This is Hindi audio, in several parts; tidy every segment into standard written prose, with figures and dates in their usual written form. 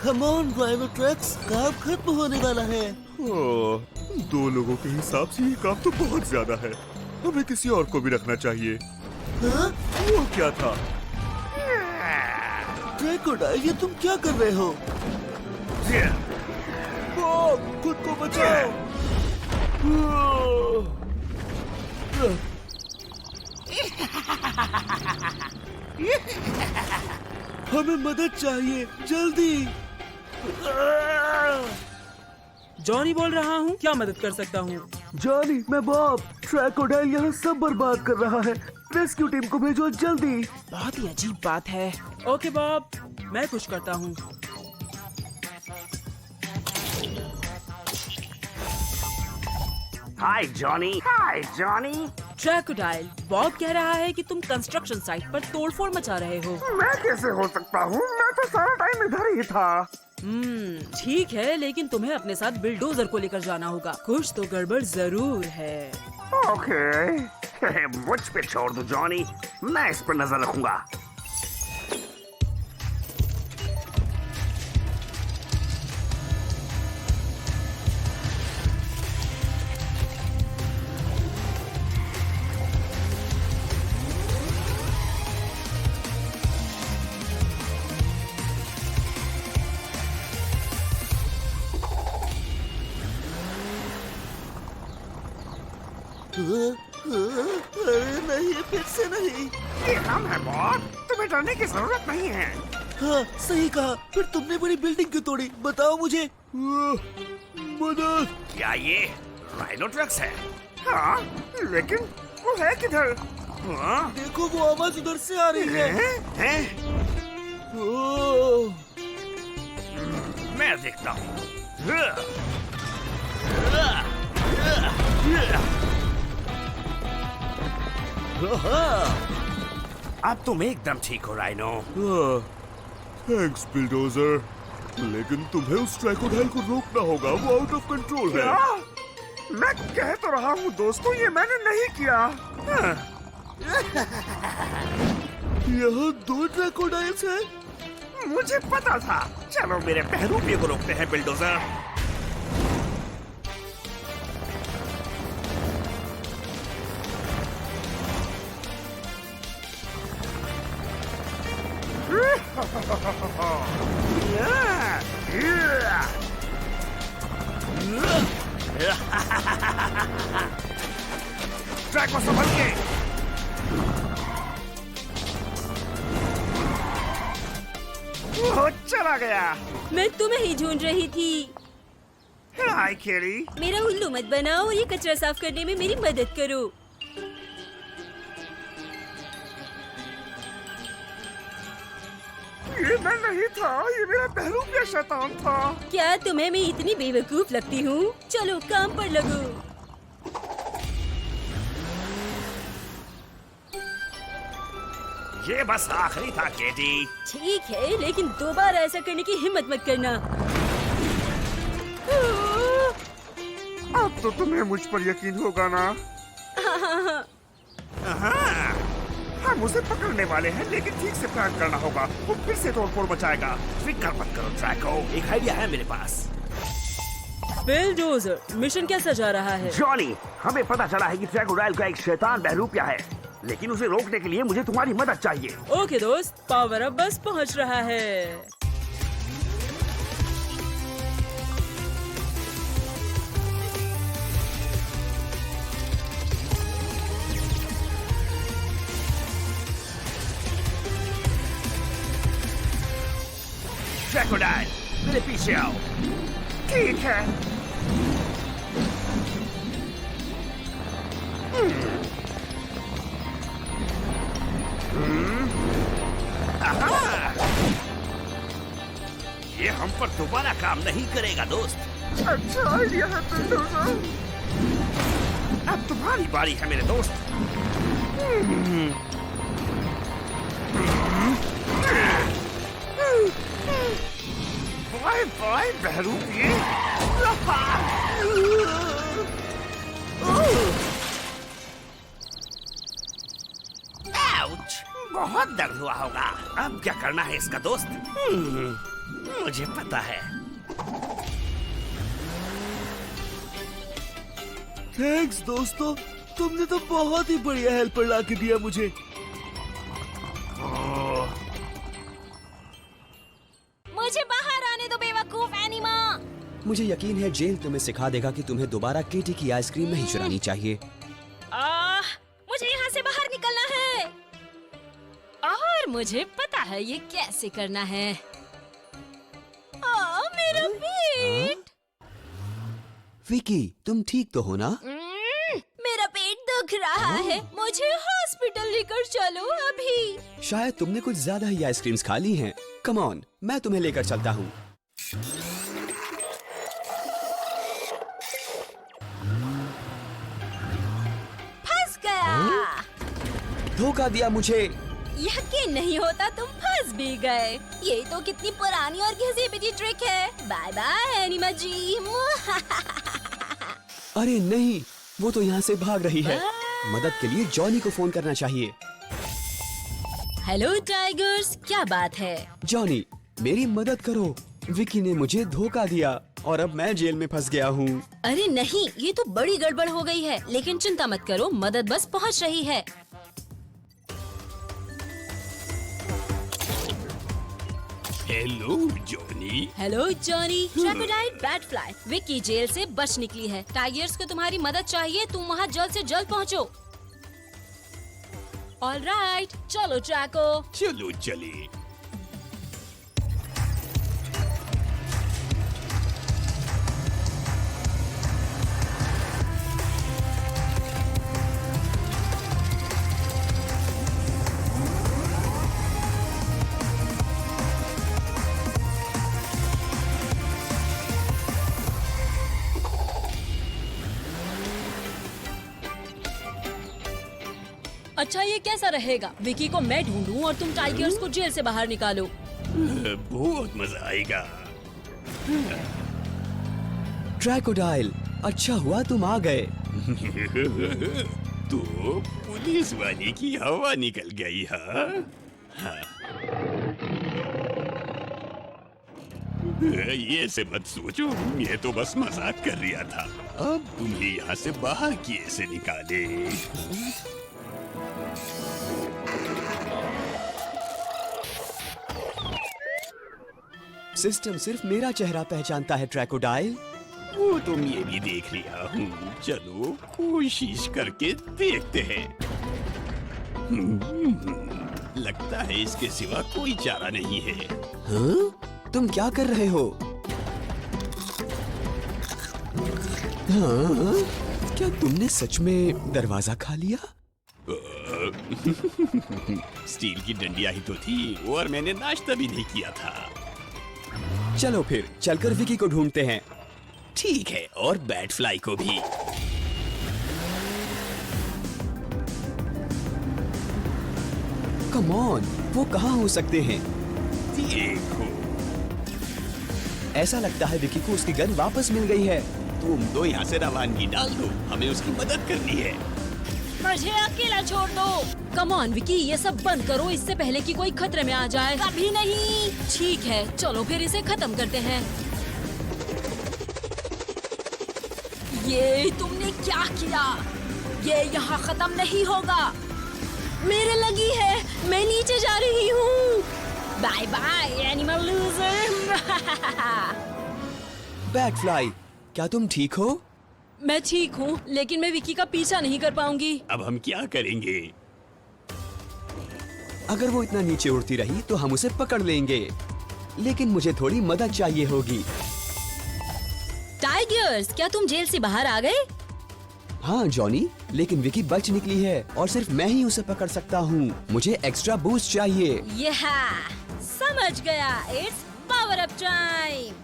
कम ऑन राइनोट्रैक्स, काम खत्म होने वाला है। दो लोगों के हिसाब से ये काम तो बहुत ज्यादा है। हमें किसी और को भी रखना चाहिए। हाँ? वो क्या था? क्रोकोडाइल, ये तुम क्या कर रहे हो? बॉब, खुद को बचाओ। हमें मदद चाहिए, जल्दी। जॉनी बोल रहा हूँ, क्या मदद कर सकता हूँ? जॉनी, मैं बॉब। क्रोकोडाइल यहाँ सब बर्बाद कर रहा है। रेस्क्यू टीम को भेजो जल्दी। बहुत ही अजीब बात है। ओके बॉब, मैं कुछ करता हूँ। हाय जॉनी। हाय जॉनी। क्रोकोडाइल, बॉब कह रहा है कि तुम कंस्ट्रक्शन साइट पर तोड़फोड़ मचा रहे हो। मैं कैसे हो सकता हूँ? मैं तो सारा टाइम इधर ही था। ठीक है, लेकिन तुम्हें अपने साथ बिल्डोजर को लेकर जाना होगा। कुछ तो गड़बड़ जरूर है। ओके, मुझ पे छोड़ दो जॉनी, मैं इस पर नजर रखूंगा। अरे नहीं, फिर से नहीं। ये हम है बॉब, तुम्हें डरने की जरूरत नहीं है। हाँ, सही कहा। फिर तुमने बड़ी बिल्डिंग क्यों तोड़ी? बताओ मुझे। मदद। क्या ये राइनोट्रैक्स है? हाँ, लेकिन वो है किधर? हाँ? देखो, वो आवाज उधर से आ रही है। हैं? ओह, मैं देखता हूँ। अब तुम एकदम ठीक हो राइनो। थैंक्स बिल्डोजर, लेकिन तुम्हें उस क्रोकोडाइल को रोकना होगा। वो आउट ऑफ कंट्रोल है। क्या? मैं कह तो रहा हूँ दोस्तों, ये मैंने नहीं किया। यहाँ 2 क्रोकोडाइल्स हैं। मुझे पता था। चलो मेरे बहरूपिये को रोकते हैं बिल्डोजर। ट्रैक को संभल के। वो चला गया। मैं तुम्हें ही ढूंढ रही थी। हाय केरी। मेरा उल्लू मत बनाओ और ये कचरा साफ करने में मेरी मदद करो। ये मैं नहीं था, ये मेरा बहरूपिया शैतान था। क्या तुम्हें मैं इतनी बेवकूफ लगती हूँ? चलो काम पर लगो। ये बस आखिरी था केटी। ठीक है, लेकिन दोबारा ऐसा करने की हिम्मत मत करना। अब तो तुम्हें मुझ पर यकीन होगा ना? हाँ, हम उसे पकड़ने वाले हैं, लेकिन ठीक से प्लान करना होगा। वो फिर से तोड़फोड़ मचाएगा। फिक्र मत करो ट्रैको, एक आइडिया है मेरे पास। बिल्डोजर, मिशन कैसा जा रहा है? जॉनी, हमें पता चला है कि क्रोकोडाइल का एक शैतान बहरूपिया है, लेकिन उसे रोकने के लिए मुझे तुम्हारी मदद चाहिए। ओके दोस्त, पावर अप बस पहुंच रहा है। क्रोकोडाइल, मेरे पीछे आओ। ठीक है। ये हम पर दोबारा काम नहीं करेगा दोस्त। अच्छा आइडिया है बिल्डोजर। अब तुम्हारी बारी है मेरे दोस्त। Bye bye बहरूपिये। आउच, बहुत दर्द हुआ होगा। अब क्या करना है इसका दोस्त? मुझे पता है। थैंक्स दोस्तों, तुमने तो बहुत ही बढ़िया हेल्पर ला के दिया मुझे। मुझे बाहर आने दो बेवकूफ एनिमा। मुझे यकीन है जेल तुम्हें सिखा देगा कि तुम्हें दोबारा केटी की आइसक्रीम नहीं चुरानी चाहिए। मुझे यहाँ से बाहर निकलना है और मुझे पता है ये कैसे करना है। मेरा पेट। विकी, तुम ठीक तो हो ना? मेरा पेट दुख रहा है, मुझे हॉस्पिटल लेकर चलो अभी। शायद तुमने कुछ ज्यादा ही आइसक्रीम्स खा ली हैं। कम ऑन, मैं तुम्हें लेकर चलता हूँ। फंस गया। धोखा दिया मुझे। यकीन नहीं होता तुम फंस भी गए। ये तो कितनी पुरानी और घिसी पिटी ट्रिक है। बाय बाय एनिमा जी। अरे नहीं, वो तो यहाँ से भाग रही है। मदद के लिए जॉनी को फोन करना चाहिए। हेलो टाइगर्स, क्या बात है? जॉनी, मेरी मदद करो। विकी ने मुझे धोखा दिया और अब मैं जेल में फंस गया हूँ। अरे नहीं, ये तो बड़ी गड़बड़ हो गई है। लेकिन चिंता मत करो, मदद बस पहुँच रही है। Hello Johnny. Hello Johnny. Crocodile batfly, Vicky jail से बच निकली है। टाइगर्स को तुम्हारी मदद चाहिए, तुम वहाँ जल्द से जल्द पहुँचो। ऑलराइट, चलो ट्रैको। चलो चलिए। अच्छा, ये कैसा रहेगा? विकी को मैं ढूंढूं और तुम टाइगर्स को जेल से बाहर निकालो। बहुत मजा आएगा। क्रोकोडाइल, अच्छा हुआ तुम आ गए। तो पुलिस वाले की हवा निकल गई हाँ? ये से मत सोचो, ये तो बस मजाक कर रहा था। अब तुम्हें यहाँ से बाहर कैसे निकाले? सिस्टम सिर्फ मेरा चेहरा पहचानता है क्रोकोडाइल। वो तो मैं भी देख लिया हूँ। चलो कोशिश करके देखते हैं। लगता है इसके सिवा कोई चारा नहीं है। हाँ? तुम क्या कर रहे हो? हाँ? क्या तुमने सच में दरवाजा खा लिया? स्टील की डंडिया ही तो थी और मैंने नाश्ता भी नहीं किया था। चलो फिर चलकर विकी को ढूंढते हैं। ठीक है, और बैटफ्लाई को भी। कम ऑन, वो कहाँ हो सकते हैं? देखो, ऐसा लगता है विकी को उसकी गन वापस मिल गई है। तुम तो यहाँ से रवानगी डाल दो, हमें उसकी मदद करनी है। मुझे अकेला छोड़ दो। कम ऑन विकी, ये सब बंद करो इससे पहले कि कोई खतरे में आ जाए। कभी नहीं। ठीक है, चलो फिर इसे खत्म करते हैं। ये तुमने क्या किया? ये यहाँ खत्म नहीं होगा। मेरे लगी है, मैं नीचे जा रही हूँ। Bye bye animal loser. Batfly, क्या तुम ठीक हो? मैं ठीक हूँ, लेकिन मैं विकी का पीछा नहीं कर पाऊंगी। अब हम क्या करेंगे? अगर वो इतना नीचे उड़ती रही तो हम उसे पकड़ लेंगे, लेकिन मुझे थोड़ी मदद चाहिए होगी। टाइगर्स, क्या तुम जेल से बाहर आ गए? हाँ जॉनी, लेकिन विकी बच निकली है और सिर्फ मैं ही उसे पकड़ सकता हूँ। मुझे एक्स्ट्रा बूस्ट चाहिए। यह समझ गया। It's power up time.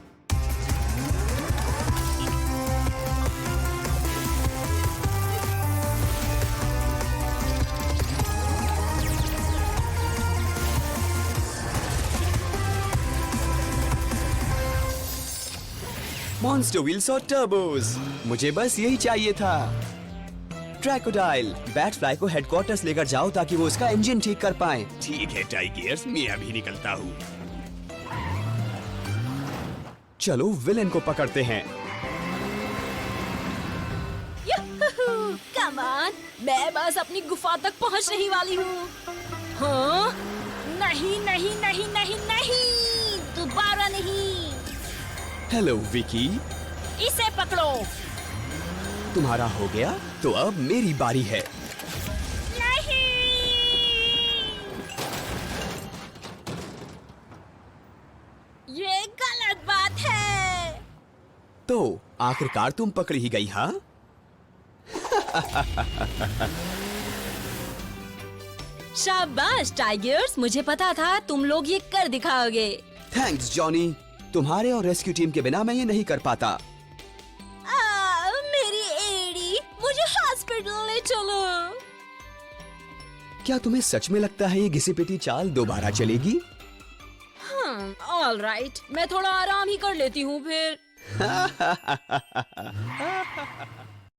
Monster wheels और टर्बोस, मुझे बस यही चाहिए था। क्रोकोडाइल, बैटफ्लाई को हेडक्वार्टर्स लेकर जाओ ताकि वो उसका इंजन ठीक कर पाए। ठीक है टाइगर्स, मैं अभी निकलता हूँ। चलो विलेन को पकड़ते हैं। कम ऑन, मैं बस अपनी गुफा तक पहुंचने ही वाली हूँ। हाँ? नहीं नहीं नहीं नहीं नहीं, दोबारा नहीं। हेलो विकी, इसे पकड़ो। तुम्हारा हो गया तो अब मेरी बारी है। नहीं। ये गलत बात है। तो आखिरकार तुम पकड़ी ही गई, हाँ? शाबाश टाइगर्स, मुझे पता था तुम लोग ये कर दिखाओगे। थैंक्स जॉनी, तुम्हारे और रेस्क्यू टीम के बिना मैं ये नहीं कर पाता। मेरी एड़ी, मुझे हॉस्पिटल ले चलो। क्या तुम्हें सच में लगता है ये घिसी पिटी चाल दोबारा चलेगी? ऑल राइट, मैं थोड़ा आराम ही कर लेती हूँ फिर।